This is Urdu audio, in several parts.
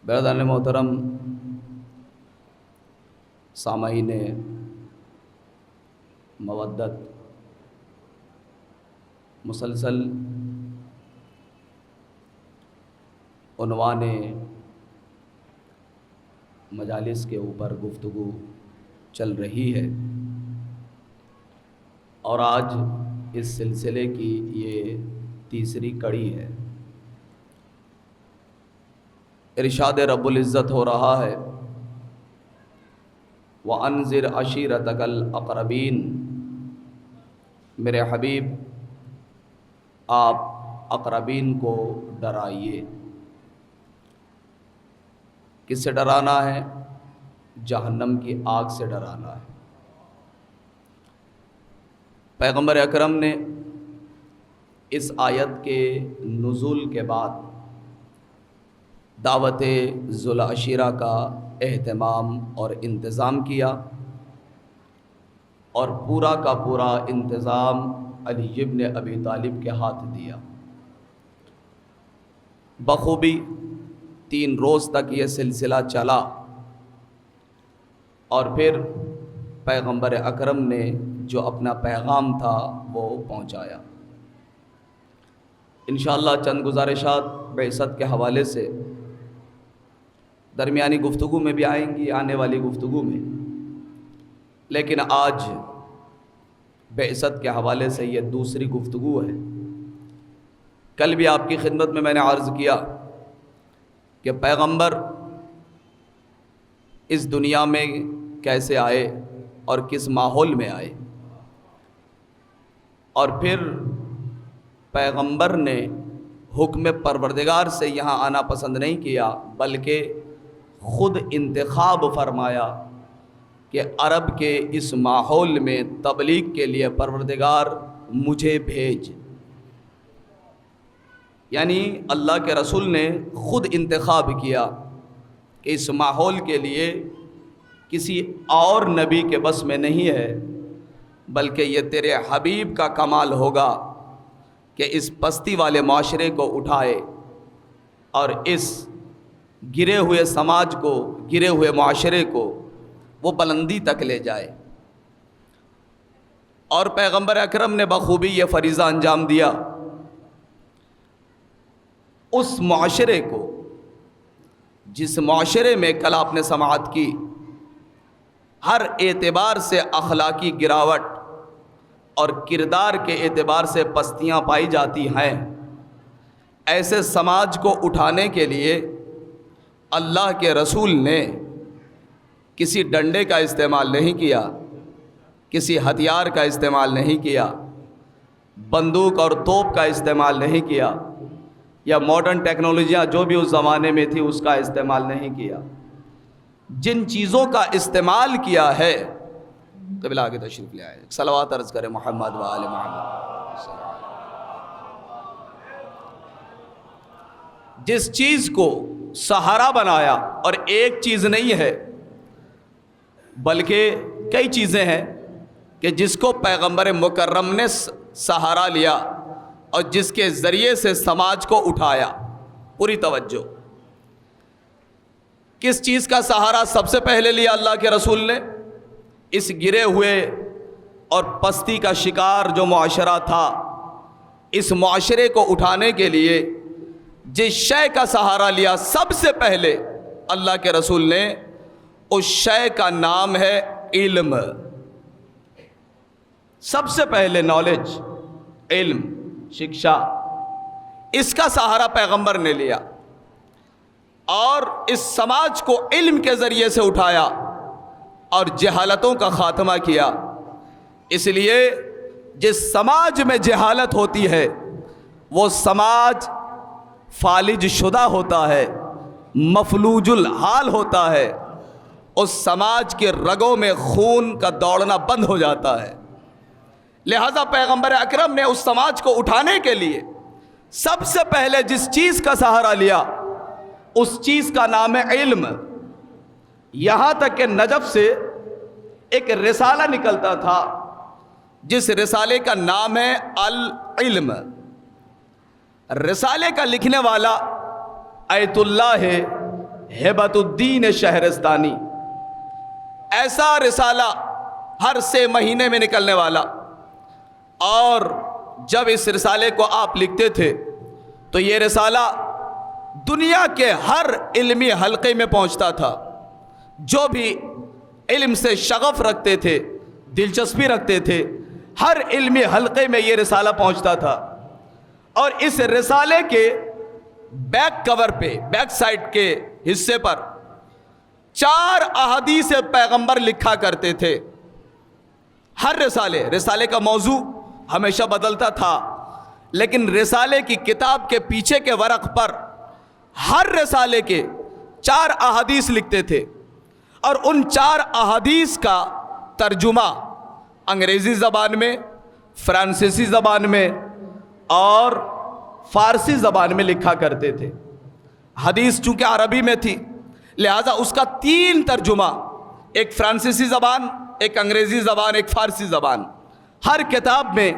برادران محترم، سامعین مودت، مسلسل عنوان مجالس کے اوپر گفتگو چل رہی ہے اور آج اس سلسلے کی یہ تیسری کڑی ہے۔ ارشاد رب العزت ہو رہا ہے وَأَنذِرْ عَشِيرَتَكَ الْأَقْرَبِينَ، میرے حبیب آپ اقربین کو ڈرائیے۔ کس سے ڈرانا ہے؟ جہنم کی آگ سے ڈرانا ہے۔ پیغمبر اکرم نے اس آیت کے نزول کے بعد دعوت ذو العشیرہ کا اہتمام اور انتظام کیا، اور پورا کا پورا انتظام علی ابن ابی طالب کے ہاتھ دیا۔ بخوبی 3 روز تک یہ سلسلہ چلا، اور پھر پیغمبر اکرم نے جو اپنا پیغام تھا وہ پہنچایا۔ انشاءاللہ چند گزارشات بعثت کے حوالے سے درمیانی گفتگو میں بھی آئیں گی، آنے والی گفتگو میں، لیکن آج بعثت کے حوالے سے یہ دوسری گفتگو ہے۔ کل بھی آپ کی خدمت میں نے عرض کیا کہ پیغمبر اس دنیا میں کیسے آئے اور کس ماحول میں آئے، اور پھر پیغمبر نے حکم پروردگار سے یہاں آنا پسند نہیں کیا، بلکہ خود انتخاب فرمایا کہ عرب کے اس ماحول میں تبلیغ کے لیے پروردگار مجھے بھیج۔ یعنی اللہ کے رسول نے خود انتخاب کیا کہ اس ماحول کے لیے کسی اور نبی کے بس میں نہیں ہے، بلکہ یہ تیرے حبیب کا کمال ہوگا کہ اس پستی والے معاشرے کو اٹھائے اور اس گرے ہوئے سماج کو، گرے ہوئے معاشرے کو وہ بلندی تک لے جائے۔ اور پیغمبر اکرم نے بخوبی یہ فریضہ انجام دیا۔ اس معاشرے کو، جس معاشرے میں کل آپ نے سماعت کی، ہر اعتبار سے اخلاقی گراوٹ اور کردار کے اعتبار سے پستیاں پائی جاتی ہیں، ایسے سماج کو اٹھانے کے لیے اللہ کے رسول نے کسی ڈنڈے کا استعمال نہیں کیا، کسی ہتھیار کا استعمال نہیں کیا، بندوق اور توپ کا استعمال نہیں کیا، یا ماڈرن ٹیکنالوجیاں جو بھی اس زمانے میں تھی اس کا استعمال نہیں کیا۔ جن چیزوں کا استعمال کیا ہے، قبلہ آگے تشریف لے آئے، صلوات عرض کریں محمد و آل محمد۔ جس چیز کو سہارا بنایا، اور ایک چیز نہیں ہے بلکہ کئی چیزیں ہیں کہ جس کو پیغمبر مکرم نے سہارا لیا اور جس کے ذریعے سے سماج کو اٹھایا۔ پوری توجہ، کس چیز کا سہارا سب سے پہلے لیا اللہ کے رسول نے؟ اس گرے ہوئے اور پستی کا شکار جو معاشرہ تھا، اس معاشرے کو اٹھانے کے لیے جس شے کا سہارا لیا سب سے پہلے اللہ کے رسول نے، اس شے کا نام ہے علم۔ سب سے پہلے نالج، علم، شکشا، اس کا سہارا پیغمبر نے لیا اور اس سماج کو علم کے ذریعے سے اٹھایا اور جہالتوں کا خاتمہ کیا۔ اس لیے جس سماج میں جہالت ہوتی ہے وہ سماج فالج شدہ ہوتا ہے، مفلوج الحال ہوتا ہے، اس سماج کے رگوں میں خون کا دوڑنا بند ہو جاتا ہے۔ لہذا پیغمبر اکرم نے اس سماج کو اٹھانے کے لیے سب سے پہلے جس چیز کا سہارا لیا، اس چیز کا نام ہے علم۔ یہاں تک کہ نجف سے ایک رسالہ نکلتا تھا جس رسالے کا نام ہے العلم۔ رسالے کا لکھنے والا ایت اللہ ہیبت الدین شہرستانی، ایسا رسالہ ہر 6 مہینے میں نکلنے والا، اور جب اس رسالے کو آپ لکھتے تھے تو یہ رسالہ دنیا کے ہر علمی حلقے میں پہنچتا تھا۔ جو بھی علم سے شغف رکھتے تھے، دلچسپی رکھتے تھے، ہر علمی حلقے میں یہ رسالہ پہنچتا تھا۔ اور اس رسالے کے بیک کور پہ، بیک سائڈ کے حصے پر 4 احادیث پیغمبر لکھا کرتے تھے۔ ہر رسالے کا موضوع ہمیشہ بدلتا تھا، لیکن رسالے کی کتاب کے پیچھے کے ورق پر ہر رسالے کے 4 احادیث لکھتے تھے، اور ان 4 احادیث کا ترجمہ انگریزی زبان میں، فرانسیسی زبان میں اور فارسی زبان میں لکھا کرتے تھے۔ حدیث چونکہ عربی میں تھی، لہذا اس کا 3 ترجمہ، ایک فرانسیسی زبان، ایک انگریزی زبان، ایک فارسی زبان۔ ہر کتاب میں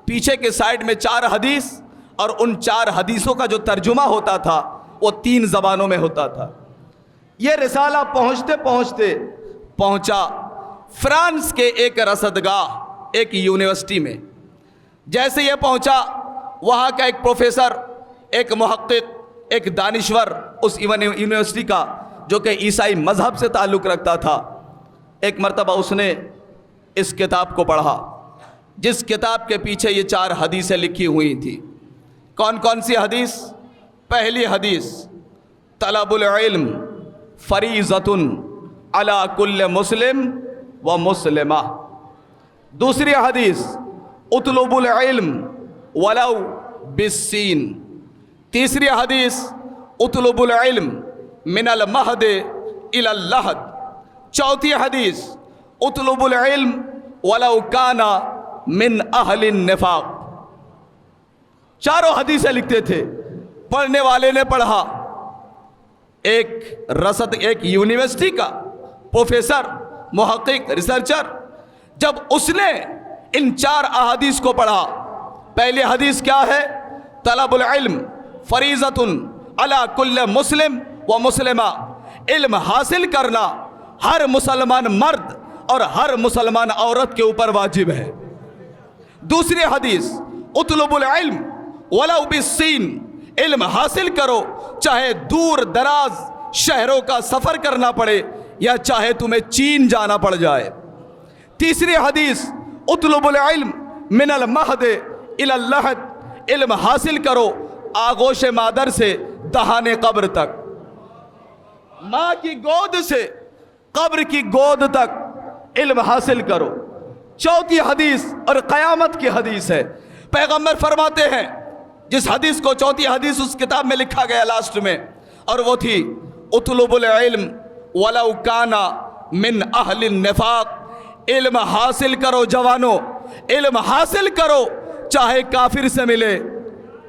پیچھے کے سائڈ میں 4 حدیث، اور ان 4 حدیثوں کا جو ترجمہ ہوتا تھا وہ 3 زبانوں میں ہوتا تھا۔ یہ رسالہ پہنچتے پہنچتے پہنچا فرانس کے ایک رصدگاہ، ایک یونیورسٹی میں۔ جیسے یہ پہنچا، وہاں کا ایک پروفیسر، ایک محقق، ایک دانشور اس یونیورسٹی کا، جو کہ عیسائی مذہب سے تعلق رکھتا تھا، ایک مرتبہ اس نے اس کتاب کو پڑھا، جس کتاب کے پیچھے یہ 4 حدیثیں لکھی ہوئی تھیں۔ کون کون سی حدیث؟ پہلی حدیث، طلب العلم فریضۃ علی کل مسلم و مسلمہ۔ دوسری حدیث، اطلب العلم ولو بالسین۔ تیسری حدیث، اطلب العلم من المہد الی اللحد۔ چوتھی حدیث، اطلب العلم ولو کان من اہل النفاق۔ 4 حدیثیں لکھتے تھے، پڑھنے والے نے پڑھا، ایک یونیورسٹی کا پروفیسر، محقق، ریسرچر، جب اس نے ان 4 احادیث کو پڑھا، پہلی حدیث کیا ہے؟ طلب العلم فریضۃ علی کل مسلم و مسلمہ، علم حاصل کرنا ہر مسلمان مرد اور ہر مسلمان عورت کے اوپر واجب ہے۔ دوسری حدیث، اطلب العلم ولو بالسین، علم حاصل کرو چاہے دور دراز شہروں کا سفر کرنا پڑے یا چاہے تمہیں چین جانا پڑ جائے۔ تیسری حدیث، اطلب العلم من المہد الی اللحد، علم حاصل کرو آغوش مادر سے دہان قبر تک، ماں کی گود سے قبر کی گود تک علم حاصل کرو۔ چوتھی حدیث اور قیامت کی حدیث ہے، پیغمبر فرماتے ہیں، جس حدیث کو 4تھی حدیث اس کتاب میں لکھا گیا لاسٹ میں، اور وہ تھی اطلب العلم ولو کان من اہل النفاق، علم حاصل کرو جوانوں، علم حاصل کرو چاہے کافر سے ملے،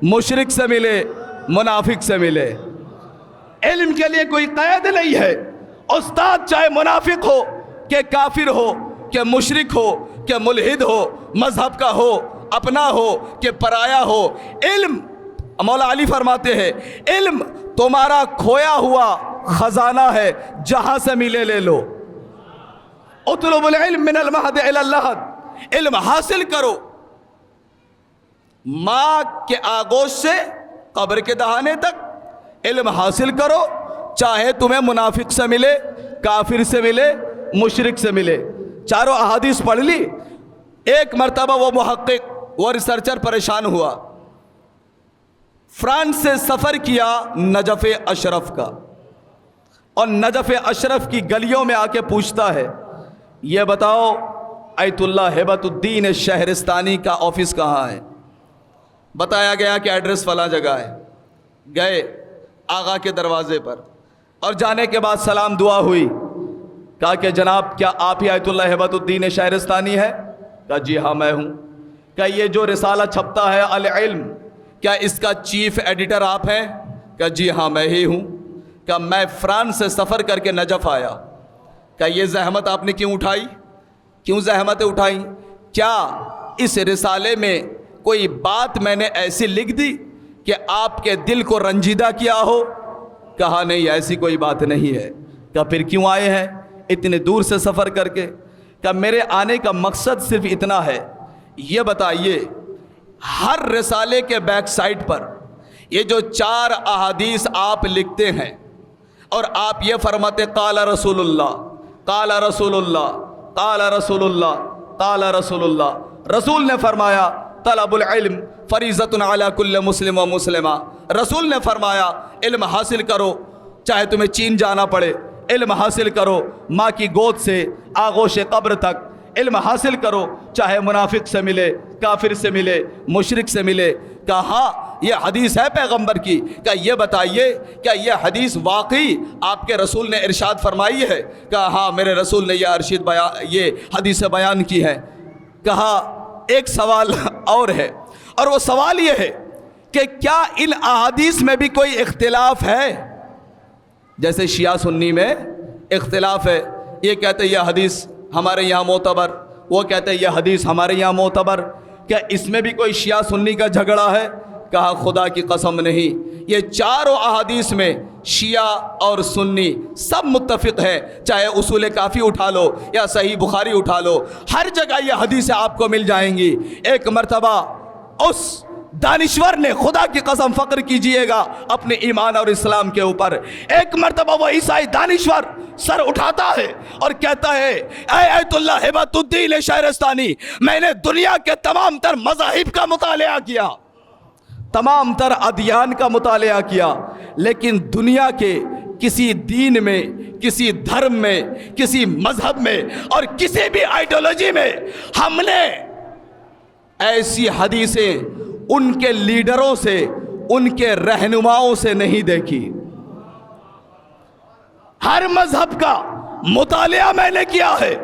مشرک سے ملے، منافق سے ملے۔ علم کے لیے کوئی قید نہیں ہے، استاد چاہے منافق ہو کہ کافر ہو کہ مشرک ہو کہ ملحد ہو، مذہب کا ہو، اپنا ہو کہ پرایا ہو، علم، مولا علی فرماتے ہیں، علم تمہارا کھویا ہوا خزانہ ہے، جہاں سے ملے لے لو۔ اطلب العلم من المہد الی اللحد، علم حاصل کرو ماں کے آغوش سے قبر کے دہانے تک، علم حاصل کرو چاہے تمہیں منافق سے ملے، کافر سے ملے، مشرک سے ملے۔ 4 احادیث پڑھ لی۔ ایک مرتبہ وہ محقق، وہ ریسرچر پریشان ہوا، فرانس سے سفر کیا نجف اشرف کا، اور نجف اشرف کی گلیوں میں آ کے پوچھتا ہے، یہ بتاؤ ایت اللہ ہیبت الدین شہرستانی کا آفس کہاں ہے؟ بتایا گیا کہ ایڈریس فلاں جگہ ہے۔ گئے آغا کے دروازے پر، اور جانے کے بعد سلام دعا ہوئی، کہا کہ جناب کیا آپ ہی ایت اللہ ہیبت الدین شہرستانی ہے؟ کہا جی ہاں میں ہوں۔ کہا یہ جو رسالہ چھپتا ہے العلم، کیا اس کا چیف ایڈیٹر آپ ہیں؟ کہا جی ہاں میں ہی ہوں۔ کہا میں فرانس سے سفر کر کے نجف آیا۔ کہا یہ زحمت آپ نے کیوں اٹھائی؟ کیوں زحمتیں اٹھائیں؟ کیا اس رسالے میں کوئی بات میں نے ایسی لکھ دی کہ آپ کے دل کو رنجیدہ کیا ہو؟ کہا نہیں ایسی کوئی بات نہیں ہے. کہا پھر کیوں آئے ہیں اتنے دور سے سفر کر کے؟ کہا میرے آنے کا مقصد صرف اتنا ہے، یہ بتائیے ہر رسالے کے بیک سائٹ پر یہ جو 4 احادیث آپ لکھتے ہیں اور آپ یہ فرماتے قال رسول اللہ قال رسول اللہ قال رسول اللہ قال رسول اللہ، رسول نے فرمایا طلب العلم فریضۃ علی کل مسلم و مسلمہ، رسول نے فرمایا علم حاصل کرو چاہے تمہیں چین جانا پڑے، علم حاصل کرو ماں کی گود سے آغوش قبر تک، علم حاصل کرو چاہے منافق سے ملے، کافر سے ملے، مشرک سے ملے. کہا ہاں یہ حدیث ہے پیغمبر کی. کہا یہ بتائیے کیا یہ حدیث واقعی آپ کے رسول نے ارشاد فرمائی ہے؟ کہا ہاں میرے رسول نے یہ حدیث بیان کی ہے. کہا ایک سوال اور ہے، اور وہ سوال یہ ہے کہ کیا ان احادیث میں بھی کوئی اختلاف ہے؟ جیسے شیعہ سنی میں اختلاف ہے، یہ کہتے یہ حدیث ہمارے یہاں معتبر، وہ کہتے یہ حدیث ہمارے یہاں معتبر، کیا اس میں بھی کوئی شیعہ سنی کا جھگڑا ہے؟ کہا خدا کی قسم نہیں، یہ 4 احادیث میں شیعہ اور سنی سب متفق ہیں، چاہے اصول کافی اٹھا لو یا صحیح بخاری اٹھا لو، ہر جگہ یہ حدیثیں آپ کو مل جائیں گی. ایک مرتبہ اس دانشور نے، خدا کی قسم فخر کیجئے گا اپنے ایمان اور اسلام کے اوپر، ایک مرتبہ وہ عیسائی دانشور سر اٹھاتا ہے اور کہتا ہے اے ایت اللہ ہبۃ الدین شہرستانی، میں نے دنیا کے تمام تر مذاہب کا مطالعہ کیا، تمام تر ادیان کا مطالعہ کیا، لیکن دنیا کے کسی دین میں، کسی دھرم میں، کسی مذہب میں اور کسی بھی آئیڈیالوجی میں ہم نے ایسی حدیثیں ان کے لیڈروں سے، ان کے رہنماؤں سے نہیں دیکھی. ہر مذہب کا مطالعہ میں نے کیا ہے،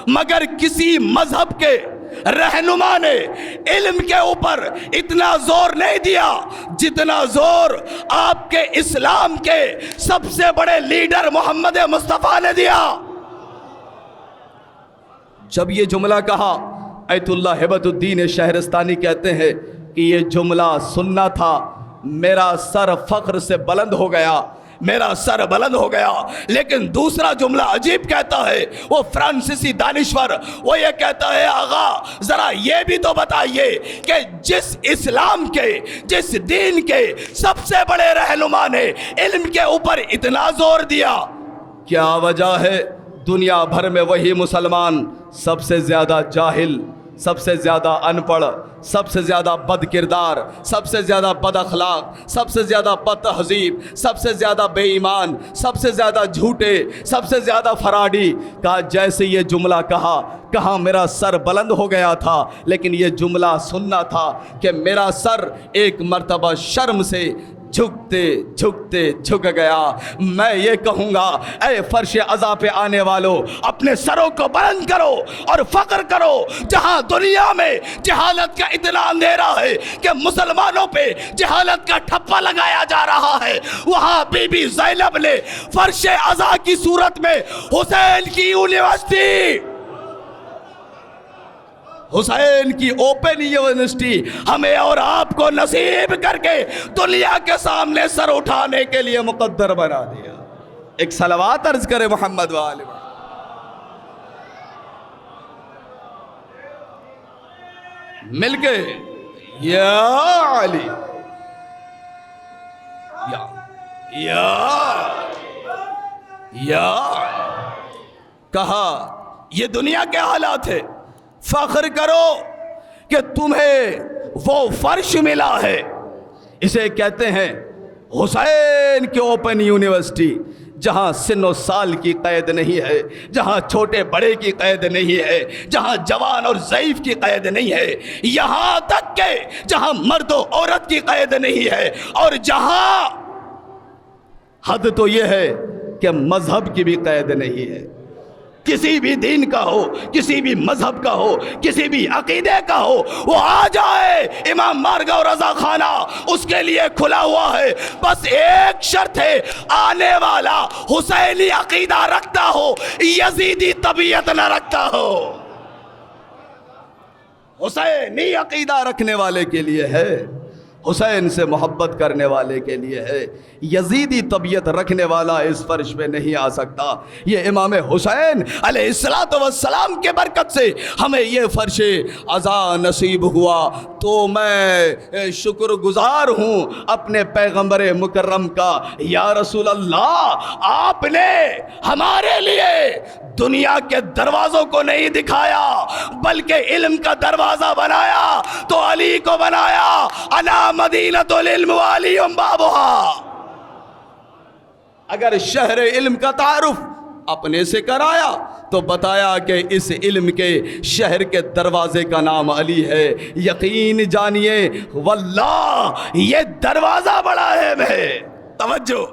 مگر کسی مذہب کے رہنما نے علم کے اوپر اتنا زور نہیں دیا جتنا زور آپ کے اسلام کے سب سے بڑے لیڈر محمد مصطفیٰ نے دیا. جب یہ جملہ کہا، ایت اللہ ہبۃ الدین شہرستانی کہتے ہیں کہ یہ جملہ سننا تھا، میرا سر فخر سے بلند ہو گیا، میرا سر بلند ہو گیا. لیکن دوسرا جملہ عجیب کہتا ہے وہ فرانسیسی دانشور، وہ یہ کہتا ہے آغا ذرا یہ بھی تو بتائیے کہ جس اسلام کے، جس دین کے سب سے بڑے رہنما نے علم کے اوپر اتنا زور دیا، کیا وجہ ہے دنیا بھر میں وہی مسلمان سب سے زیادہ جاہل، سب سے زیادہ ان پڑھ، سب سے زیادہ بد کردار، سب سے زیادہ بد اخلاق، سب سے زیادہ بد تہذیب، سب سے زیادہ بے ایمان، سب سے زیادہ جھوٹے، سب سے زیادہ فراڈی. کہا جیسے یہ جملہ کہا میرا سر بلند ہو گیا تھا، لیکن یہ جملہ سننا تھا کہ میرا سر ایک مرتبہ شرم سے جھکتے جھکتے جھک گیا. میں یہ کہوں گا اے فرش عزا پہ آنے والوں، اپنے سروں کو بلند کرو اور فخر کرو. جہاں دنیا میں جہالت کا اتنا اندھیرا ہے کہ مسلمانوں پہ جہالت کا ٹھپا لگایا جا رہا ہے، وہاں بی بی زینب نے فرش عزا کی صورت میں حسین کی یونیورسٹی، حسین کی اوپن یونیورسٹی ہمیں اور آپ کو نصیب کر کے دنیا کے سامنے سر اٹھانے کے لیے مقدر بنا دیا. ایک صلوات عرض کرے محمد وآلہ. مل کے یا علی یا کہا یہ دنیا کے حالات ہے، فخر کرو کہ تمہیں وہ فرش ملا ہے. اسے کہتے ہیں حسین کی اوپن یونیورسٹی، جہاں سن و سال کی قید نہیں ہے، جہاں چھوٹے بڑے کی قید نہیں ہے، جہاں جوان اور ضعیف کی قید نہیں ہے، یہاں تک کہ جہاں مرد و عورت کی قید نہیں ہے، اور جہاں حد تو یہ ہے کہ مذہب کی بھی قید نہیں ہے. کسی بھی دین کا ہو، کسی بھی مذہب کا ہو، کسی بھی عقیدے کا ہو، وہ آ جائے. امام بارگاہ اور رضا خانہ اس کے لیے کھلا ہوا ہے، بس ایک شرط ہے، آنے والا حسینی عقیدہ رکھتا ہو، یزیدی طبیعت نہ رکھتا ہو. حسینی عقیدہ رکھنے والے کے لیے ہے، حسین سے محبت کرنے والے کے لیے ہے. یزیدی طبیعت رکھنے والا اس فرش پہ نہیں آ سکتا. یہ امام حسین علیہ السلام کے برکت سے ہمیں یہ فرش عزا نصیب ہوا. تو میں شکر گزار ہوں اپنے پیغمبر مکرم کا. یا رسول اللہ، آپ نے ہمارے لیے دنیا کے دروازوں کو نہیں دکھایا بلکہ علم کا دروازہ بنایا. تو علی کو بنایا انا مدینۃ العلم وعلی بابها. اگر شہر علم کا تعارف اپنے سے کرایا تو بتایا کہ اس علم کے شہر کے دروازے کا نام علی ہے. یقین جانیے واللہ یہ دروازہ بڑا اہم ہے. توجہ،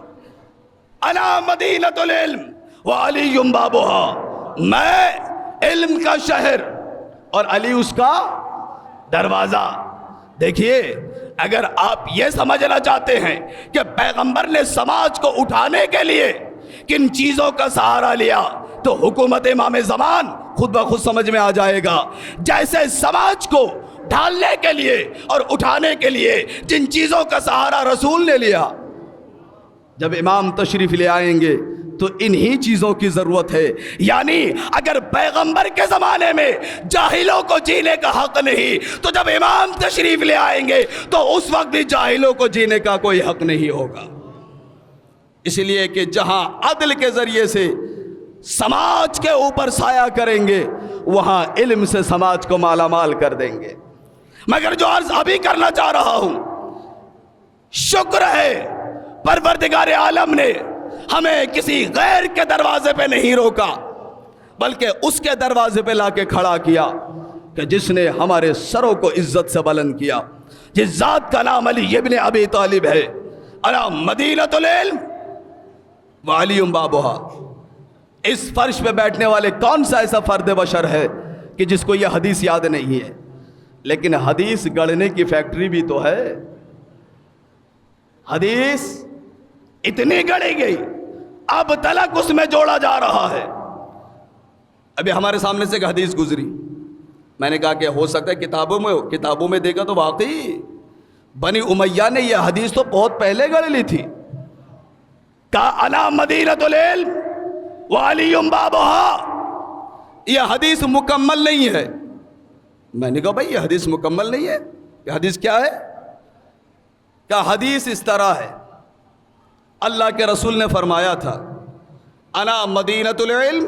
انا مدینۃ العلم وعلی بابها، میں علم کا شہر اور علی اس کا دروازہ. دیکھیے، اگر آپ یہ سمجھنا چاہتے ہیں کہ پیغمبر نے سماج کو اٹھانے کے لیے کن چیزوں کا سہارا لیا تو حکومت امام زمان خود بخود سمجھ میں آ جائے گا. جیسے سماج کو ڈھالنے کے لیے اور اٹھانے کے لیے جن چیزوں کا سہارا رسول نے لیا، جب امام تشریف لے آئیں گے تو انہی چیزوں کی ضرورت ہے. یعنی اگر پیغمبر کے زمانے میں جاہلوں کو جینے کا حق نہیں تو جب امام تشریف لے آئیں گے تو اس وقت بھی جاہلوں کو جینے کا کوئی حق نہیں ہوگا. اس لیے کہ جہاں عدل کے ذریعے سے سماج کے اوپر سایہ کریں گے وہاں علم سے سماج کو مالا مال کر دیں گے. مگر جو عرض ابھی کرنا چاہ رہا ہوں، شکر ہے پروردگار عالم نے ہمیں کسی غیر کے دروازے پہ نہیں روکا بلکہ اس کے دروازے پہ لا کے کھڑا کیا کہ جس نے ہمارے سروں کو عزت سے بلند کیا، جس ذات کا نام علی ابن ابی طالب ہے. انا مدینۃ العلم وعلی بابها. اس فرش پہ بیٹھنے والے کون سا ایسا فرد بشر ہے کہ جس کو یہ حدیث یاد نہیں ہے؟ لیکن حدیث گڑھنے کی فیکٹری بھی تو ہے. حدیث اتنی گڑھی گئی اب تلک اس میں جوڑا جا رہا ہے. ابھی ہمارے سامنے سے ایک حدیث گزری، میں نے کہا کہ ہو سکتا ہے کتابوں میں دیکھا تو واقعی بنی امیہ نے یہ حدیث تو بہت پہلے گڑھ لی تھی. کہا انا مدینۃ العلم وعلی بابها. یہ حدیث مکمل نہیں ہے. میں نے کہا بھائی یہ حدیث مکمل نہیں ہے، یہ حدیث کیا ہے؟ کہ حدیث اس طرح ہے، اللہ کے رسول نے فرمایا تھا انا مدینۃ العلم،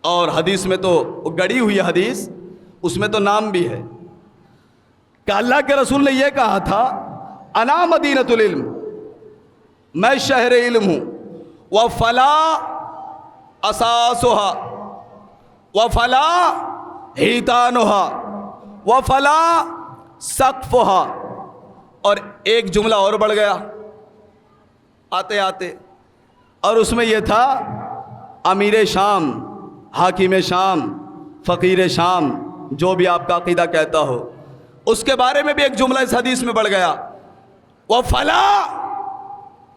اور حدیث میں تو گڑی ہوئی حدیث، اس میں تو نام بھی ہے کہ اللہ کے رسول نے یہ کہا تھا انا مدینۃ العلم، میں شہر علم ہوں. وفلا اساسها وفلا حیطانها وفلا سقفها. اور ایک جملہ اور بڑھ گیا آتے آتے، اور اس میں یہ تھا امیر شام، حاکم شام، فقیر شام، جو بھی آپ کا عقیدہ کہتا ہو، اس کے بارے میں بھی ایک جملہ اس حدیث میں بڑھ گیا. وفلا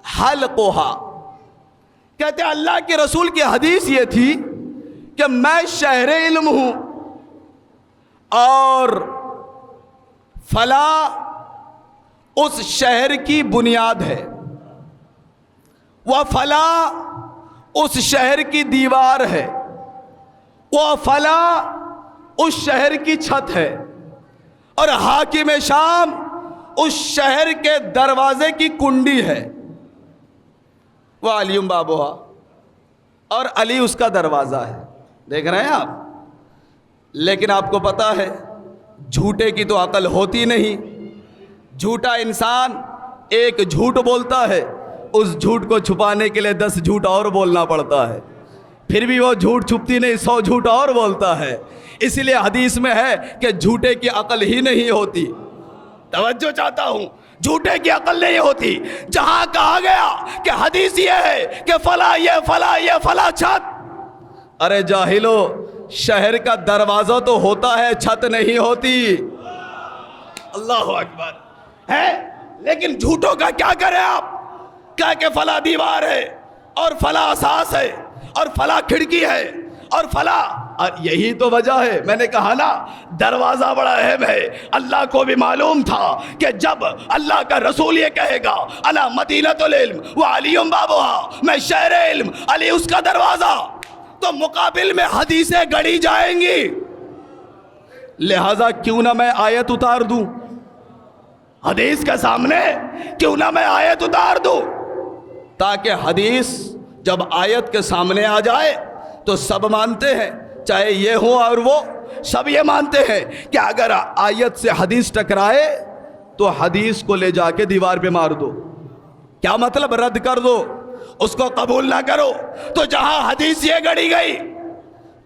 حلقها. کہتے ہیں اللہ کے رسول کی حدیث یہ تھی کہ میں شہر علم ہوں اور فلا اس شہر کی بنیاد ہے، وہ فلا اس شہر کی دیوار ہے، وہ فلا اس شہر کی چھت ہے، اور حاکم شام اس شہر کے دروازے کی کنڈی ہے. وہ علی بابها، اور علی اس کا دروازہ ہے. دیکھ رہے ہیں آپ؟ لیکن آپ کو پتا ہے جھوٹے کی تو عقل ہوتی نہیں. جھوٹا انسان ایک جھوٹ بولتا ہے، اس جھوٹ کو چھپانے کے لیے 10 جھوٹ اور بولنا پڑتا ہے، پھر بھی وہ جھوٹ چھپتی نہیں، 100 جھوٹ اور بولتا ہے. اس لیے حدیث میں ہے کہ جھوٹے کی عقل ہی نہیں ہوتی. توجہ چاہتا ہوں، جھوٹے کی عقل نہیں ہوتی. جہاں کہا گیا کہ حدیث یہ ہے کہ فلا یہ فلا چھت، ارے جاہلو، شہر کا دروازہ تو ہوتا ہے، چھت نہیں ہوتی. اللہ اکبر ہے. لیکن جھوٹوں کا کیا کریں آپ؟ کیا کہ فلا دیوار ہے اور فلا اساس ہے اور فلا کھڑکی ہے اور فلا اور یہی تو وجہ ہے، میں نے کہا نا دروازہ بڑا اہم ہے۔ اللہ کو بھی معلوم تھا کہ جب اللہ کا رسول یہ کہے گا انا مدینۃ العلم وعلی بابها، میں شہر علم، علی اس کا دروازہ، تو مقابل میں حدیثیں گڑی جائیں گی۔ لہذا کیوں نہ میں آیت اتار دوں، حدیث کے سامنے کیوں نہ میں آیت اتار دوں، تاکہ حدیث جب آیت کے سامنے آ جائے تو سب مانتے ہیں، چاہے یہ ہو اور وہ، سب یہ مانتے ہیں کہ اگر آیت سے حدیث ٹکرائے تو حدیث کو لے جا کے دیوار پہ مار دو۔ کیا مطلب؟ رد کر دو، اس کو قبول نہ کرو۔ تو جہاں حدیث یہ گڑی گئی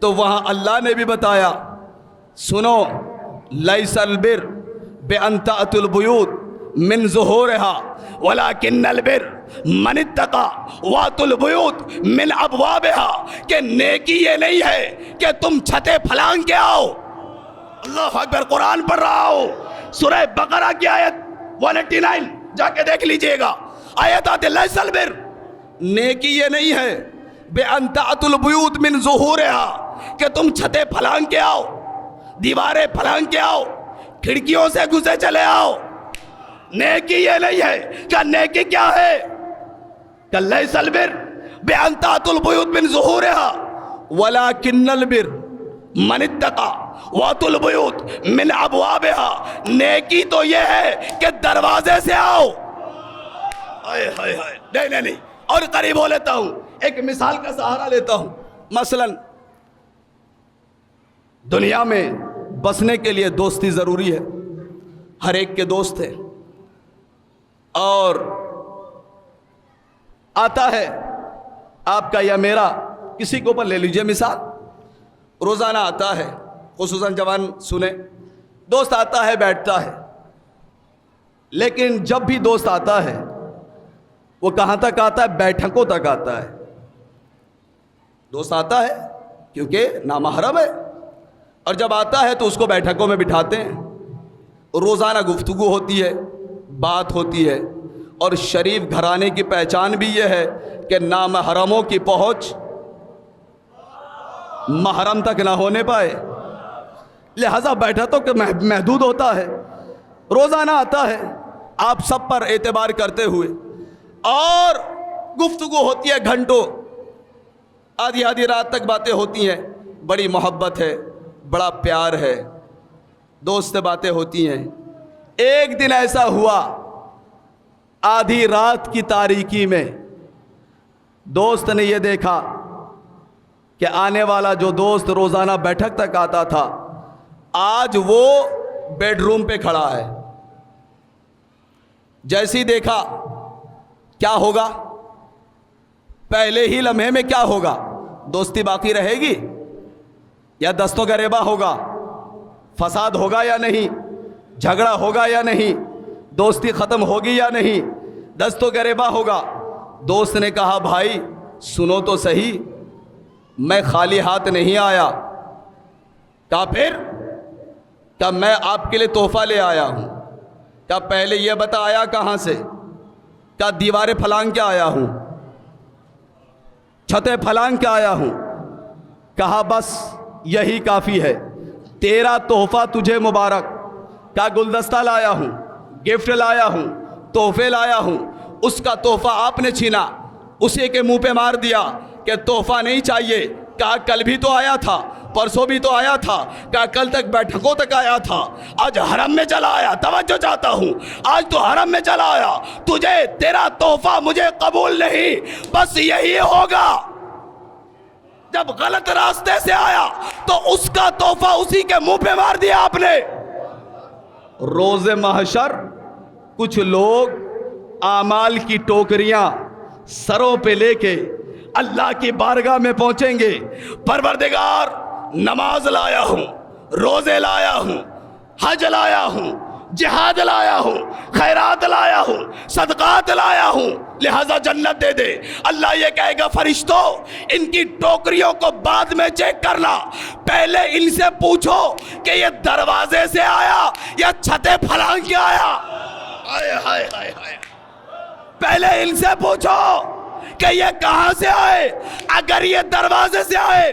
تو وہاں اللہ نے بھی بتایا، سنو، لیس البر بأن تأتوا البیوت من ظہورها ولکن البر من اتقى واتوا البیوت من ابوابها، کہ نیکی یہ نہیں ہے کہ تم چھتیں پھلانگ کے آؤ۔ اللہ اکبر، قرآن پڑھ رہا ہو، سورہ بقرہ کی آیت 189 جا کے دیکھ لیجئے گا، آیت آتے لیس البر، نیکی یہ نہیں ہے بأن تأتوا البیوت من ظہورها، کہ تم چھتیں پھلانگ کے آؤ، دیواریں پھلانگ کے آؤ، کھڑکیوں سے گھسے چلے آؤ۔ نیکی یہ نہیں ہے۔ کہ نیکی کیا ہے؟ کہ لیس البر بأن تأتوا البیوت من ظہورها ولکن البر من اتقى واتوا البیوت من ابوابها، نیکی تو یہ ہے کہ دروازے سے آؤ۔ نہیں، اور قریب ہو لیتا ہوں، ایک مثال کا سہارا لیتا ہوں۔ مثلا دنیا میں بسنے کے لیے دوستی ضروری ہے، ہر ایک کے دوست ہیں، اور آتا ہے آپ کا یا میرا، کسی کے اوپر لے لیجئے مثال، روزانہ آتا ہے، خصوصاً جوان سنیں، دوست آتا ہے بیٹھتا ہے، لیکن جب بھی دوست آتا ہے وہ کہاں تک آتا ہے؟ بیٹھکوں تک آتا ہے۔ دوست آتا ہے کیونکہ نامحرم ہے، اور جب آتا ہے تو اس کو بیٹھکوں میں بٹھاتے ہیں، روزانہ گفتگو ہوتی ہے، بات ہوتی ہے، اور شریف گھرانے کی پہچان بھی یہ ہے کہ نامحرموں کی پہنچ محرم تک نہ ہونے پائے، لہذا بیٹھا تو کہ محدود ہوتا ہے، روزانہ آتا ہے آپ سب پر اعتبار کرتے ہوئے، اور گفتگو ہوتی ہے گھنٹوں، آدھی رات تک باتیں ہوتی ہیں، بڑی محبت ہے، بڑا پیار ہے، دوست سے باتیں ہوتی ہیں۔ ایک دن ایسا ہوا، آدھی رات کی تاریکی میں دوست نے یہ دیکھا کہ آنے والا جو دوست روزانہ بیٹھک تک آتا تھا، آج وہ بیڈ روم پہ کھڑا ہے۔ جیسی دیکھا، کیا ہوگا؟ پہلے ہی لمحے میں کیا ہوگا؟ دوستی باقی رہے گی یا دستوں کا ریبہ ہوگا؟ فساد ہوگا یا نہیں؟ جھگڑا ہوگا یا نہیں؟ دوستی ختم ہوگی یا نہیں؟ دستوں کا ریبہ ہوگا؟ دوست نے کہا بھائی سنو تو صحیح، میں خالی ہاتھ نہیں آیا۔ کہا پھر؟ کہا میں آپ کے لیے تحفہ لے آیا ہوں۔ کہا پہلے یہ بتا آیا کہاں سے؟ کہا دیواریں پھلانگ کے آیا ہوں، چھتیں پھلانگ کے آیا ہوں۔ کہا بس یہی کافی ہے، تیرا تحفہ تجھے مبارک۔ کہا گلدستہ لایا ہوں، گفٹ لایا ہوں، تحفے لایا ہوں۔ اس کا تحفہ آپ نے چھینا، اسی کے منہ پہ مار دیا کہ تحفہ نہیں چاہیے۔ کہا کل بھی تو آیا تھا، پرسوں بھی تو آیا تھا۔ کہا کل تک بیٹھکوں تک آیا تھا، آج حرم میں چلا آیا، توجہ چاہتا ہوں، آج تو حرم میں چلا آیا، تجھے تیرا تحفہ مجھے قبول نہیں۔ بس یہی ہوگا، جب غلط راستے سے آیا تو اس کا تحفہ اسی کے منہ پہ مار دیا آپ نے۔ روز محشر کچھ لوگ اعمال کی ٹوکریاں سروں پہ لے کے اللہ کی بارگاہ میں پہنچیں گے، پروردگار نماز لایا ہوں، روزے لایا ہوں، حج لایا ہوں، جہاد لایا ہوں، خیرات لایا ہوں، صدقات لایا ہوں، لہذا جنت دے دے۔ اللہ یہ کہے گا فرشتوں ان کی ٹوکریوں کو بعد میں چیک کرنا، پہلے ان سے پوچھو کہ یہ دروازے سے آیا یا چھتیں پھلانگ کے آیا۔ پہلے ان سے پوچھو کہ یہ کہاں سے آئے۔ اگر یہ دروازے سے آئے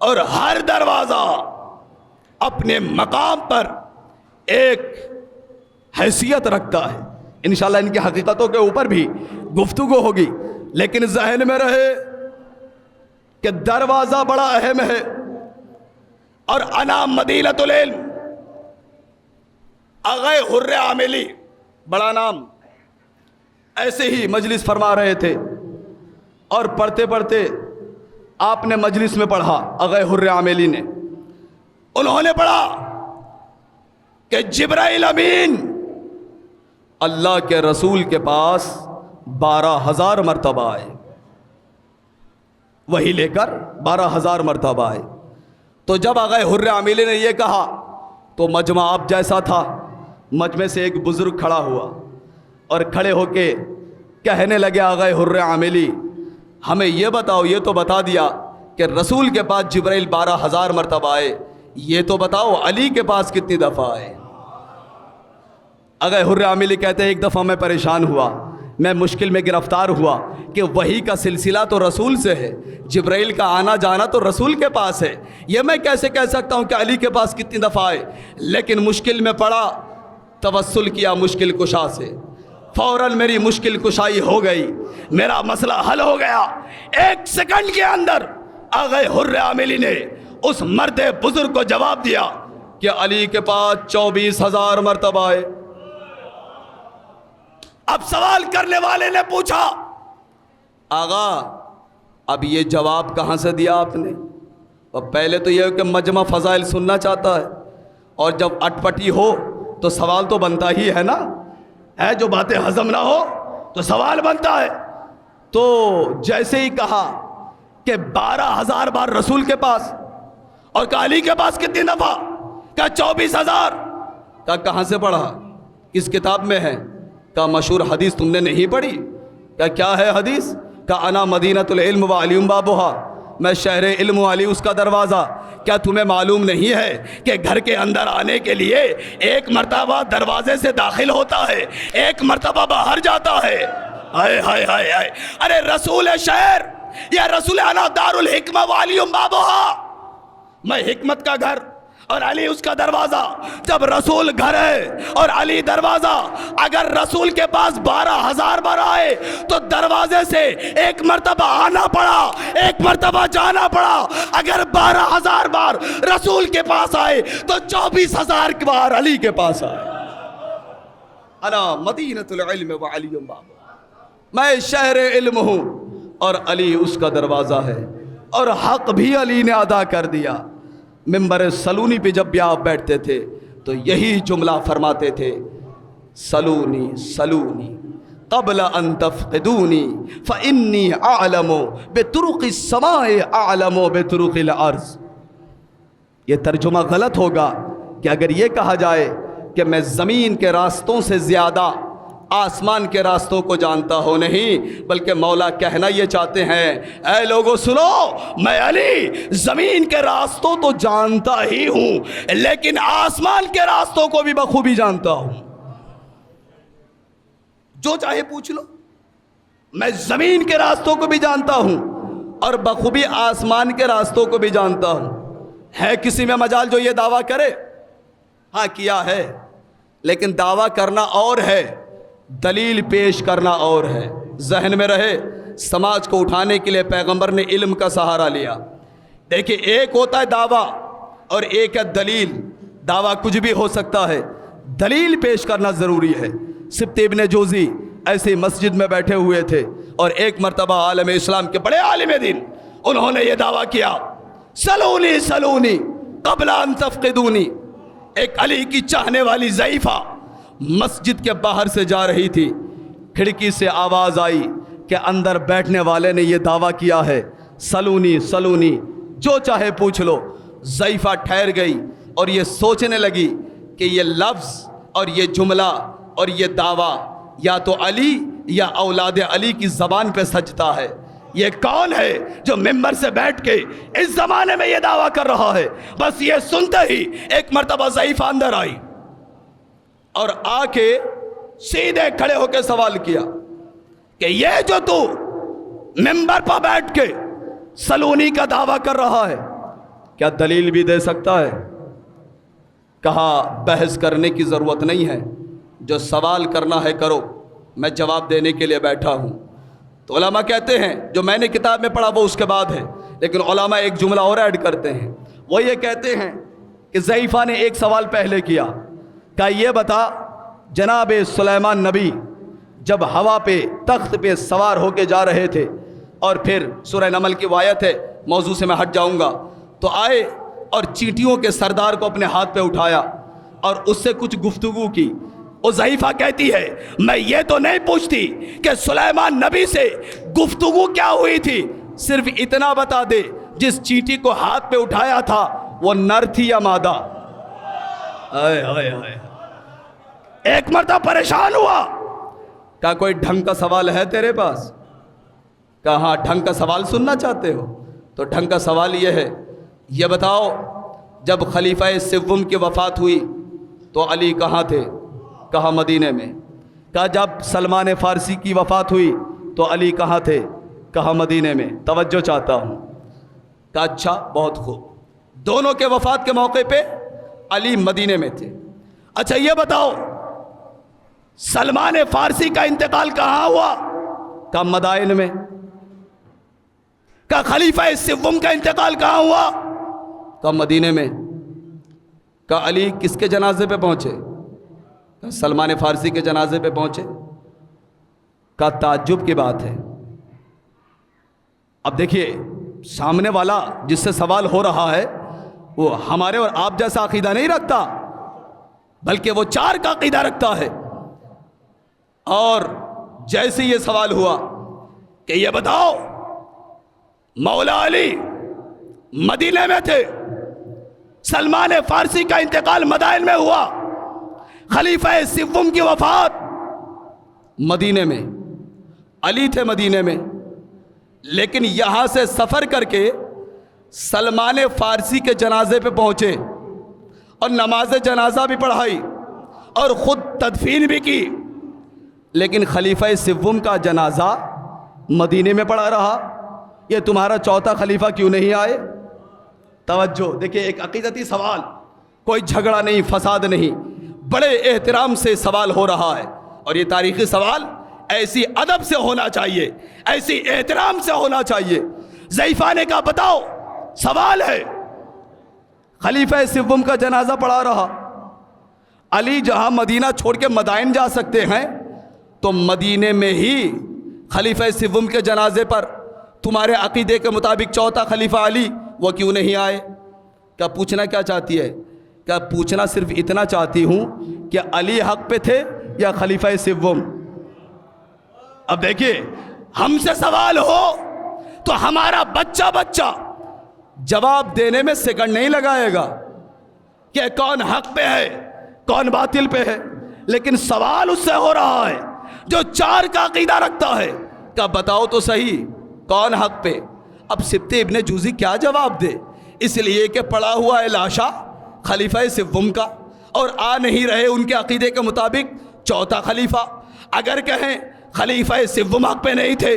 اور ہر دروازہ اپنے مقام پر ایک حیثیت رکھتا ہے. انشاءاللہ ان کی حقیقتوں کے اوپر بھی گفتگو ہوگی، لیکن ذہن میں رہے کہ دروازہ بڑا اہم ہے. اور انا مدینۃ العلم، آغا حر عاملی، بڑا نام. ایسے ہی مجلس فرما رہے تھے اور پڑھتے پڑھتے آپ نے مجلس میں پڑھا، آغا حر عاملی نے، انہوں نے پڑھا کہ جبرائیل امین اللہ کے رسول کے پاس 12,000 مرتبہ آئے، وہی لے کر 12,000 مرتبہ آئے. تو جب آغا حر عاملی نے یہ کہا تو مجمع آپ جیسا تھا. مجمع سے ایک بزرگ کھڑا ہوا اور کھڑے ہو کے کہنے لگے آغا حر عاملی ہمیں یہ بتاؤ، یہ تو بتا دیا کہ رسول کے پاس جبرائیل 12,000 مرتبہ آئے، یہ تو بتاؤ علی کے پاس کتنی دفعہ آئے. آغا حر عاملی کہتے ہیں ایک دفعہ میں پریشان ہوا، میں مشکل میں گرفتار ہوا کہ وحی کا سلسلہ تو رسول سے ہے، جبرائیل کا آنا جانا تو رسول کے پاس ہے، یہ میں کیسے کہہ سکتا ہوں کہ علی کے پاس کتنی دفعہ آئے. لیکن مشکل میں پڑا، توسل کیا مشکل کشا سے، فوراً میری مشکل کشائی ہو گئی، میرا مسئلہ حل ہو گیا. 1 سیکنڈ کے اندر آغا حر عاملی نے اس مرد بزرگ کو جواب دیا کہ علی کے پاس 24,000 مرتبہ آئے. اب سوال کرنے والے نے پوچھا آغا اب یہ جواب کہاں سے دیا آپ نے؟ اور پہلے تو یہ کہ مجمع فضائل سننا چاہتا ہے، اور جب اٹپٹی ہو تو سوال تو بنتا ہی ہے نا، ہے جو باتیں ہضم نہ ہو تو سوال بنتا ہے. تو جیسے ہی کہا کہ 12,000 بار رسول کے پاس، اور کہ علی کے پاس کتنی دفعہ؟ کہا 24,000. کہا کہاں سے پڑھا؟ کس کتاب میں ہے؟ کہا مشہور حدیث تم نے نہیں پڑھی؟ کہا کیا ہے حدیث؟ کہا انا مدینۃ العلم و علی بابھا، میں شہر علم و علی اس کا دروازہ. کیا تمہیں معلوم نہیں ہے کہ گھر کے اندر آنے کے لیے ایک مرتبہ دروازے سے داخل ہوتا ہے، ایک مرتبہ باہر جاتا ہے؟ ہائے ہائے ہائے ہائے، ارے رسول شہر یا رسول انا دار الحکمہ و علی بابھا، میں حکمت کا گھر اور علی اس کا دروازہ. جب رسول گھر ہے اور علی دروازہ، اگر رسول کے پاس 12,000 بار آئے تو دروازے سے ایک مرتبہ آنا پڑا، ایک مرتبہ جانا پڑا. اگر 12,000 بار رسول کے پاس آئے تو 24,000 بار علی کے پاس آئے. انا مدینۃ العلم و علی بابھا، میں شہر علم ہوں اور علی اس کا دروازہ ہے. اور حق بھی علی نے ادا کر دیا. ممبر سلونی پہ جب بھی آپ بیٹھتے تھے تو یہی جملہ فرماتے تھے، سلونی سلونی قبل ان تفقدونی فانی اعلم بطرق السماء اعلم بطرق الارض. یہ ترجمہ غلط ہوگا کہ اگر یہ کہا جائے کہ میں زمین کے راستوں سے زیادہ آسمان کے راستوں کو جانتا ہوں، نہیں، بلکہ مولا کہنا یہ چاہتے ہیں اے لوگوں سنو، میں علی زمین کے راستوں تو جانتا ہی ہوں لیکن آسمان کے راستوں کو بھی بخوبی جانتا ہوں. جو چاہے پوچھ لو، میں زمین کے راستوں کو بھی جانتا ہوں اور بخوبی آسمان کے راستوں کو بھی جانتا ہوں. ہے کسی میں مجال جو یہ دعویٰ کرے؟ ہاں کیا ہے، لیکن دعویٰ کرنا اور ہے، دلیل پیش کرنا اور ہے. ذہن میں رہے، سماج کو اٹھانے کے لیے پیغمبر نے علم کا سہارا لیا. دیکھیں ایک ہوتا ہے دعویٰ اور ایک ہے دلیل. دعویٰ کچھ بھی ہو سکتا ہے، دلیل پیش کرنا ضروری ہے. سبط ابن جوزی ایسے مسجد میں بیٹھے ہوئے تھے اور ایک مرتبہ عالم اسلام کے بڑے عالم دین انہوں نے یہ دعویٰ کیا، سلونی سلونی قبل ان تفقدونی. ایک علی کی چاہنے والی ضعیفہ مسجد کے باہر سے جا رہی تھی، کھڑکی سے آواز آئی کہ اندر بیٹھنے والے نے یہ دعویٰ کیا ہے، سلونی سلونی، جو چاہے پوچھ لو. ضعیفہ ٹھہر گئی اور یہ سوچنے لگی کہ یہ لفظ اور یہ جملہ اور یہ دعویٰ یا تو علی یا اولاد علی کی زبان پہ سجتا ہے. یہ کون ہے جو ممبر سے بیٹھ کے اس زمانے میں یہ دعویٰ کر رہا ہے؟ بس یہ سنتے ہی ایک مرتبہ ضعیفہ اندر آئی اور آ کے سیدھے کھڑے ہو کے سوال کیا کہ یہ جو تو ممبر پر بیٹھ کے سلونی کا دعویٰ کر رہا ہے، کیا دلیل بھی دے سکتا ہے؟ کہا بحث کرنے کی ضرورت نہیں ہے، جو سوال کرنا ہے کرو، میں جواب دینے کے لیے بیٹھا ہوں۔ تو علماء کہتے ہیں، جو میں نے کتاب میں پڑھا وہ اس کے بعد ہے، لیکن علماء ایک جملہ اور ایڈ کرتے ہیں، وہ یہ کہتے ہیں کہ ضعیفہ نے ایک سوال پہلے کیا، کہا یہ بتا جناب سلیمان نبی جب ہوا پہ تخت پہ سوار ہو کے جا رہے تھے، اور پھر سورہ نمل کی آیت ہے، موضوع سے میں ہٹ جاؤں گا، تو آئے اور چینٹیوں کے سردار کو اپنے ہاتھ پہ اٹھایا اور اس سے کچھ گفتگو کی۔ وہ ضعیفہ کہتی ہے میں یہ تو نہیں پوچھتی کہ سلیمان نبی سے گفتگو کیا ہوئی تھی، صرف اتنا بتا دے جس چینٹی کو ہاتھ پہ اٹھایا تھا وہ نر تھی یا مادہ؟ ایک مرتبہ پریشان ہوا، کہا کوئی ڈھنگ کا سوال ہے تیرے پاس؟ کہا ہاں، ڈھنگ کا سوال سننا چاہتے ہو؟ تو ڈھنگ کا سوال یہ ہے، یہ بتاؤ جب خلیفہ سوم کی وفات ہوئی تو علی کہاں تھے؟ کہا مدینے میں۔ کہا جب سلمان فارسی کی وفات ہوئی تو علی کہاں تھے؟ کہا مدینے میں۔ توجہ چاہتا ہوں۔ کہا اچھا، بہت خوب، دونوں کے وفات کے موقع پہ علی مدینے میں تھے۔ اچھا یہ بتاؤ سلمان فارسی کا انتقال کہاں ہوا؟ کہا مدائن میں۔ کہا خلیفہ سوم کا انتقال کہاں ہوا؟ کہا مدینے میں۔ کہا علی کس کے جنازے پہ پہنچے؟ کہا سلمان فارسی کے جنازے پہ پہنچے۔ کہا تعجب کی بات ہے۔ اب دیکھیے سامنے والا جس سے سوال ہو رہا ہے وہ ہمارے اور آپ جیسا عقیدہ نہیں رکھتا، بلکہ وہ چار کا عقیدہ رکھتا ہے۔ اور جیسے یہ سوال ہوا کہ یہ بتاؤ مولا علی مدینے میں تھے، سلمان فارسی کا انتقال مدائن میں ہوا، خلیفہ سوم کی وفات مدینے میں، علی تھے مدینے میں، لیکن یہاں سے سفر کر کے سلمان فارسی کے جنازے پہ پہنچے اور نماز جنازہ بھی پڑھائی اور خود تدفین بھی کی، لیکن خلیفہ سوم کا جنازہ مدینے میں پڑا رہا۔ یہ تمہارا چوتھا خلیفہ کیوں نہیں آئے؟ توجہ دیکھیں، ایک عقیدتی سوال، کوئی جھگڑا نہیں، فساد نہیں، بڑے احترام سے سوال ہو رہا ہے، اور یہ تاریخی سوال ایسی ادب سے ہونا چاہیے، ایسی احترام سے ہونا چاہیے۔ ضعیفہ نے کہا بتاؤ، سوال ہے، خلیفہ سوم کا جنازہ پڑا رہا، علی جہاں مدینہ چھوڑ کے مدائن جا سکتے ہیں تو مدینے میں ہی خلیفہ سوم کے جنازے پر تمہارے عقیدے کے مطابق چوتھا خلیفہ علی وہ کیوں نہیں آئے؟ کیا پوچھنا کیا چاہتی ہے؟ کیا پوچھنا صرف اتنا چاہتی ہوں کہ علی حق پہ تھے یا خلیفہ سوم؟ اب دیکھیے ہم سے سوال ہو تو ہمارا بچہ جواب دینے میں سیکنڈ نہیں لگائے گا کہ کون حق پہ ہے کون باطل پہ ہے، لیکن سوال اس سے ہو رہا ہے جو چار کا عقیدہ رکھتا ہے، کہ بتاؤ تو صحیح کون حق پہ؟ اب سبط ابن جوزی کیا جواب دے؟ اس لیے کہ پڑا ہوا ہے لاشا خلیفہ سوم کا اور آ نہیں رہے ان کے عقیدے کے مطابق چوتھا خلیفہ۔ اگر کہیں خلیفہ سوم حق پہ نہیں تھے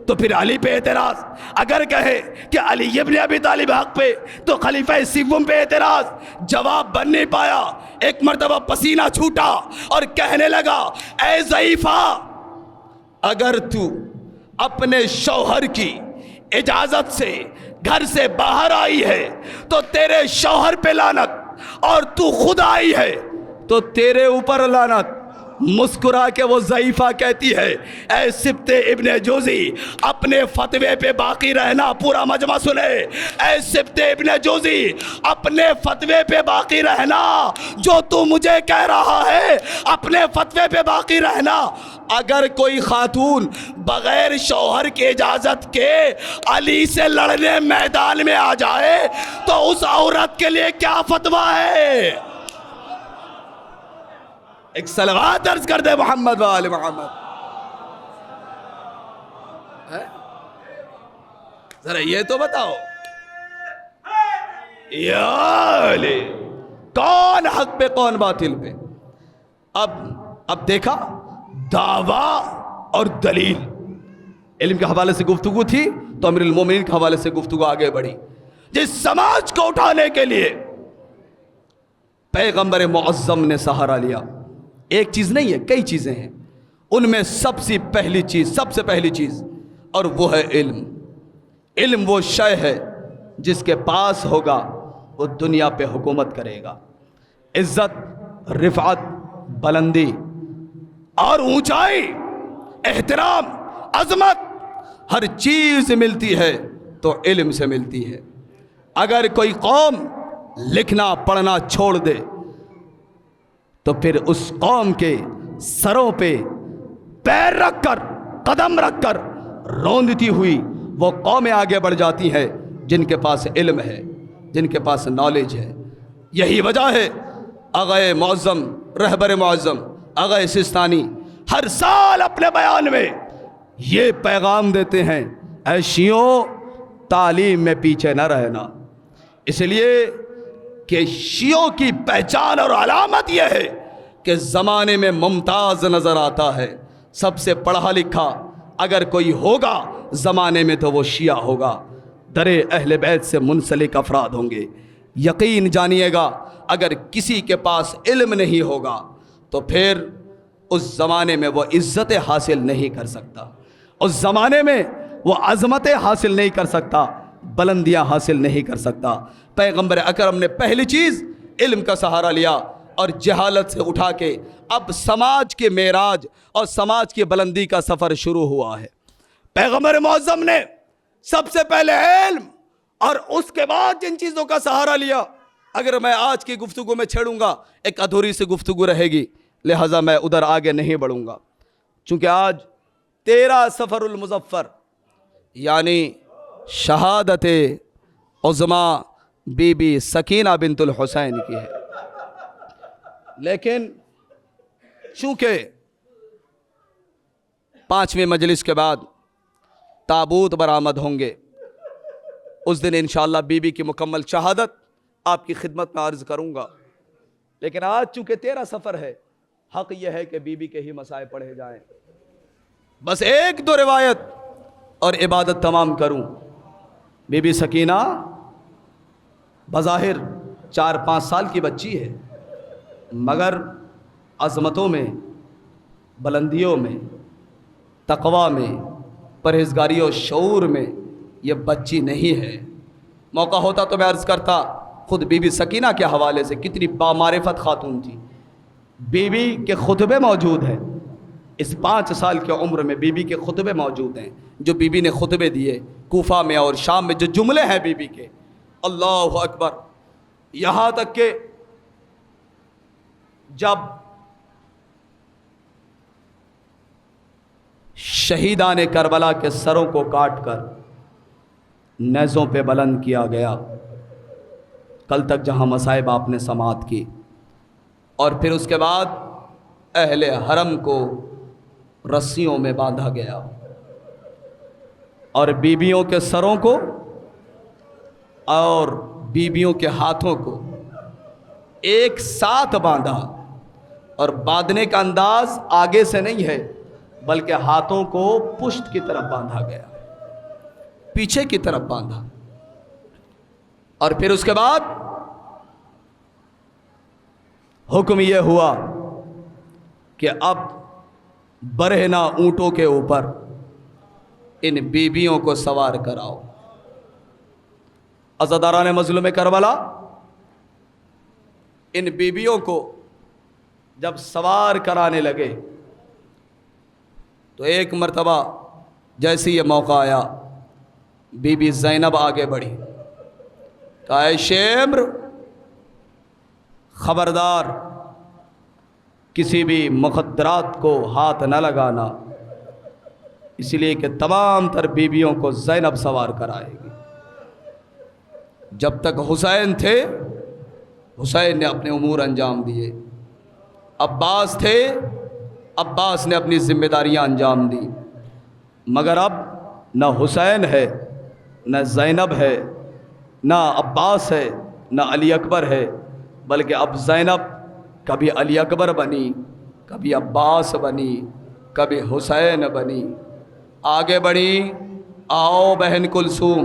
تو پھر علی پہ اعتراض، اگر کہے کہ علی ابن ابی طالب حق پہ تو خلیفہ سوم پہ اعتراض۔ جواب بن نہیں پایا، ایک مرتبہ پسینہ چھوٹا اور کہنے لگا اے ضعیفہ، اگر تو اپنے شوہر کی اجازت سے گھر سے باہر آئی ہے تو تیرے شوہر پہ لعنت، اور تو خود آئی ہے تو تیرے اوپر لعنت۔ مسکرا کے وہ ضعیفہ کہتی ہے اے سبط ابن جوزی اپنے فتوے پہ باقی رہنا، پورا مجمع سنے، اے سبط ابن جوزی اپنے فتوے پہ باقی رہنا، جو تو مجھے کہہ رہا ہے اپنے فتوے پہ باقی رہنا۔ اگر کوئی خاتون بغیر شوہر کی اجازت کے علی سے لڑنے میدان میں آ جائے تو اس عورت کے لیے کیا فتویٰ ہے؟ ایک صلوات عرض کر دے محمد و آل محمد۔ ذرا یہ تو بتاؤ یا علی کون حق پہ کون باطل پہ؟ اب دیکھا دعویٰ اور دلیل، علم کے حوالے سے گفتگو تھی تو امیر المومنین کے حوالے سے گفتگو آگے بڑھی، جس سماج کو اٹھانے کے لیے پیغمبر معظم نے سہارا لیا، ایک چیز نہیں ہے، کئی چیزیں ہیں، ان میں سب سے پہلی چیز اور وہ ہے علم۔ علم وہ شے ہے جس کے پاس ہوگا وہ دنیا پہ حکومت کرے گا، عزت، رفعت، بلندی اور اونچائی، احترام، عظمت، ہر چیز ملتی ہے تو علم سے ملتی ہے۔ اگر کوئی قوم لکھنا پڑھنا چھوڑ دے تو پھر اس قوم کے سروں پہ پیر رکھ کر، قدم رکھ کر روندتی ہوئی وہ قومیں آگے بڑھ جاتی ہیں جن کے پاس علم ہے، جن کے پاس نالج ہے۔ یہی وجہ ہے آغا معظم، رہبر معظم آغا سستانی ہر سال اپنے بیان میں یہ پیغام دیتے ہیں، اے شیعوں، تعلیم میں پیچھے نہ رہنا۔ اس لیے کہ شیعوں کی پہچان اور علامت یہ ہے کہ زمانے میں ممتاز نظر آتا ہے، سب سے پڑھا لکھا اگر کوئی ہوگا زمانے میں تو وہ شیعہ ہوگا، در اہل بیت سے منسلک افراد ہوں گے۔ یقین جانیے گا اگر کسی کے پاس علم نہیں ہوگا تو پھر اس زمانے میں وہ عزت حاصل نہیں کر سکتا، اس زمانے میں وہ عظمتیں حاصل نہیں کر سکتا، بلندیاں حاصل نہیں کر سکتا۔ پیغمبر اکرم نے پہلی چیز علم کا سہارا لیا اور جہالت سے اٹھا کے اب سماج کے معراج اور سماج کی بلندی کا سفر شروع ہوا ہے۔ پیغمبر معظم نے سب سے پہلے علم اور اس کے بعد جن چیزوں کا سہارا لیا، اگر میں آج کی گفتگو میں چھیڑوں گا ایک ادھوری سی گفتگو رہے گی، لہٰذا میں ادھر آگے نہیں بڑھوں گا، چونکہ آج 13 صفر المظفر یعنی شہادت عظما بی بی سکینہ بنت الحسین کی ہے، لیکن چونکہ 5ویں مجلس کے بعد تابوت برآمد ہوں گے، اس دن انشاءاللہ بی بی کی مکمل شہادت آپ کی خدمت میں عرض کروں گا، لیکن آج چونکہ 13 صفر ہے، حق یہ ہے کہ بی بی کے ہی مسائل پڑھے جائیں۔ بس ایک دو روایت اور عبادت تمام کروں۔ بی بی سکینہ بظاہر 4-5 سال کی بچی ہے، مگر عظمتوں میں، بلندیوں میں، تقویٰ میں، پرہیزگاری و شعور میں یہ بچی نہیں ہے۔ موقع ہوتا تو میں عرض کرتا خود بی بی سکینہ کے حوالے سے، کتنی بامعرفت خاتون تھی۔ بی بی کے خطبے موجود ہیں، اس 5 سال کی عمر میں بی بی کے خطبے موجود ہیں، جو بی بی نے خطبے دیے کوفہ میں اور شام میں، جو جملے ہیں بی بی کے، اللہ اکبر، یہاں تک کہ جب شہیدان کربلا کے سروں کو کاٹ کر نیزوں پہ بلند کیا گیا، کل تک جہاں مصائب آپ نے سماعت کی، اور پھر اس کے بعد اہل حرم کو رسیوں میں باندھا گیا اور بیویوں کے سروں کو اور بیویوں کے ہاتھوں کو ایک ساتھ باندھا، اور باندھنے کا انداز آگے سے نہیں ہے بلکہ ہاتھوں کو پشت کی طرف باندھا گیا، پیچھے کی طرف باندھا، اور پھر اس کے بعد حکم یہ ہوا کہ اب برہنہ اونٹوں کے اوپر ان بیویوں کو سوار کراؤ۔ عزاداران مظلوم کربلا ان بیویوں کو جب سوار کرانے لگے تو ایک مرتبہ جیسے یہ موقع آیا، بی بی زینب آگے بڑھی، کہا اے شمر، خبردار کسی بھی مخدرات کو ہاتھ نہ لگانا، اس لیے کہ تمام تر بیویوں کو زینب سوار کرائے گی۔ جب تک حسین تھے، حسین نے اپنے امور انجام دیے، عباس تھے، عباس نے اپنی ذمہ داریاں انجام دی، مگر اب نہ حسین ہے، نہ زینب ہے، نہ عباس ہے، نہ علی اکبر ہے، بلکہ اب زینب کبھی علی اکبر بنی، کبھی عباس بنی، کبھی حسین بنی۔ آگے بڑھی، آؤ بہن کلثوم،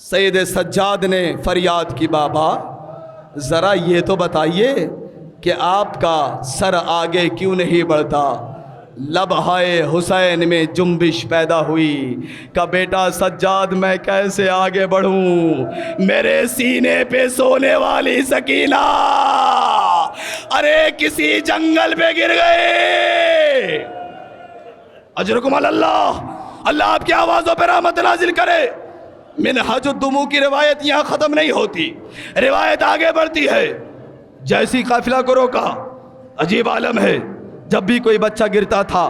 سید سجاد نے فریاد کی بابا ذرا یہ تو بتائیے کہ آپ کا سر آگے کیوں نہیں بڑھتا؟ لبہائے حسین میں جنبش پیدا ہوئی کہ بیٹا سجاد میں کیسے آگے بڑھوں، میرے سینے پہ سونے والی سکینہ ارے کسی جنگل پہ گر گئے۔ اجرکم اللہ، اللہ آپ کی آوازوں پہ رحمت نازل کرے۔ منہج الدموع کی روایت یہاں ختم نہیں ہوتی، روایت آگے بڑھتی ہے۔ جیسی قافلہ کو روکا، عجیب عالم ہے، جب بھی کوئی بچہ گرتا تھا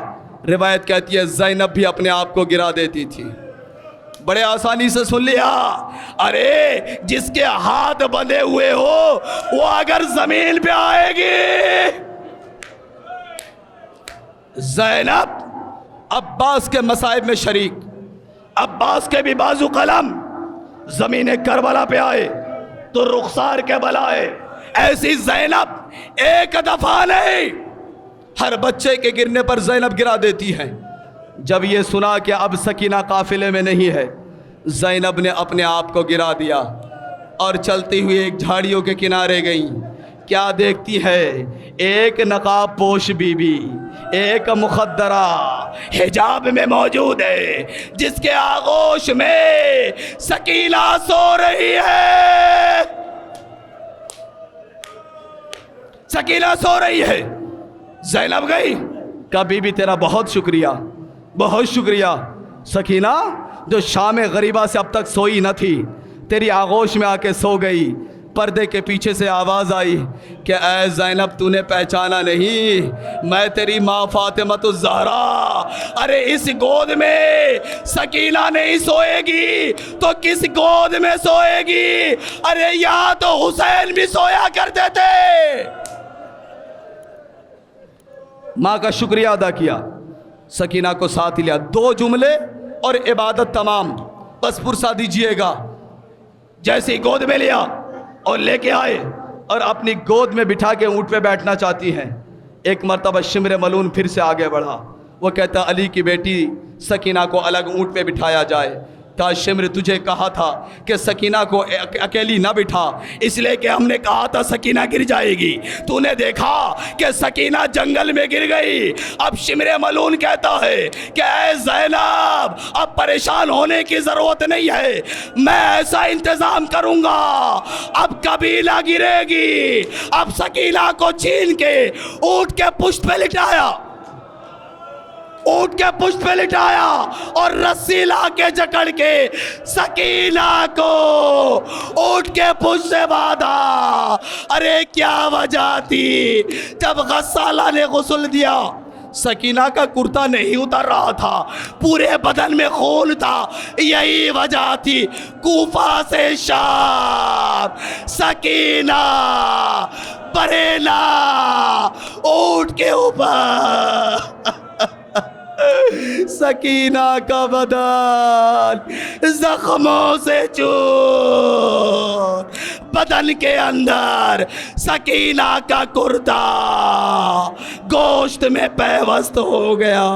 روایت کہتی ہے زینب بھی اپنے آپ کو گرا دیتی تھی۔ بڑے آسانی سے سن لیا، ارے جس کے ہاتھ بندھے ہوئے ہو وہ اگر زمین پہ آئے گی۔ زینب عباس کے مصائب میں شریک، عباس کے بھی بازو قلم زمین کربلا پہ آئے تو رخسار کے بل آئے۔ ایسی زینب ایک دفعہ نہیں، ہر بچے کے گرنے پر زینب گرا دیتی ہیں۔ جب یہ سنا کہ اب سکینہ قافلے میں نہیں ہے، زینب نے اپنے آپ کو گرا دیا اور چلتی ہوئی ایک جھاڑیوں کے کنارے گئیں۔ کیا دیکھتی ہے؟ ایک نقاب پوش بی بی، ایک مخدرہ حجاب میں موجود ہے، جس کے آغوش میں سکینہ سو رہی ہے۔ سکینہ سو رہی ہے۔ زینب گئی، کہا بی بی تیرا بہت شکریہ، بہت شکریہ۔ سکینہ جو شام غریبہ سے اب تک سوئی نہ تھی، تیری آغوش میں آ کے سو گئی۔ پردے کے پیچھے سے آواز آئی کہ اے زینب تو نے پہچانا نہیں، میں تیری ماں فاطمۃ الزہرا۔ ارے اس گود میں سکینہ نہیں سوئے گی تو کس گود میں سوئے گی؟ ارے یہاں تو حسین بھی سویا کرتے تھے۔ ماں کا شکریہ ادا کیا، سکینہ کو ساتھ لیا، 2 جملے اور عبادت تمام، بس پرسا دیجئے گا۔ جیسے ہی گود میں لیا اور لے کے آئے اور اپنی گود میں بٹھا کے اونٹ پہ بیٹھنا چاہتی ہیں۔ ایک مرتبہ شمر ملون پھر سے آگے بڑھا، وہ کہتا علی کی بیٹی سکینہ کو الگ اونٹ پہ بٹھایا جائے۔ کہا شمر تجھے کہا تھا کہ سکینہ کو اکیلی نہ بٹھا، اس لیے کہ ہم نے کہا تھا سکینہ گر جائے گی، تو نے دیکھا کہ سکینہ جنگل میں گر گئی۔ اب شمر ملون کہتا ہے کہ اے زینب اب پریشان ہونے کی ضرورت نہیں ہے، میں ایسا انتظام کروں گا اب کبھی نہ گرے گی۔ اب سکینہ کو چھین کے اونٹ کے پشت پہ لٹایا، اونٹ کے پشت پہ لٹایا اور رسی لا کے جکڑ کے سکینہ کو اونٹ کے پشت سے باندھا۔ ارے کیا وجہ تھی؟ جب غسالہ نے غسل دیا، سکینہ کا کرتا نہیں اتر رہا تھا، پورے بدن میں خون تھا، یہی وجہ تھی۔ کوفہ سے شام، سکینہ بریلا اونٹ کے اوپر، سکینہ کا بدن زخموں سے چور، بدن کے اندر سکینہ کا کرتا گوشت میں پیوست ہو گیا۔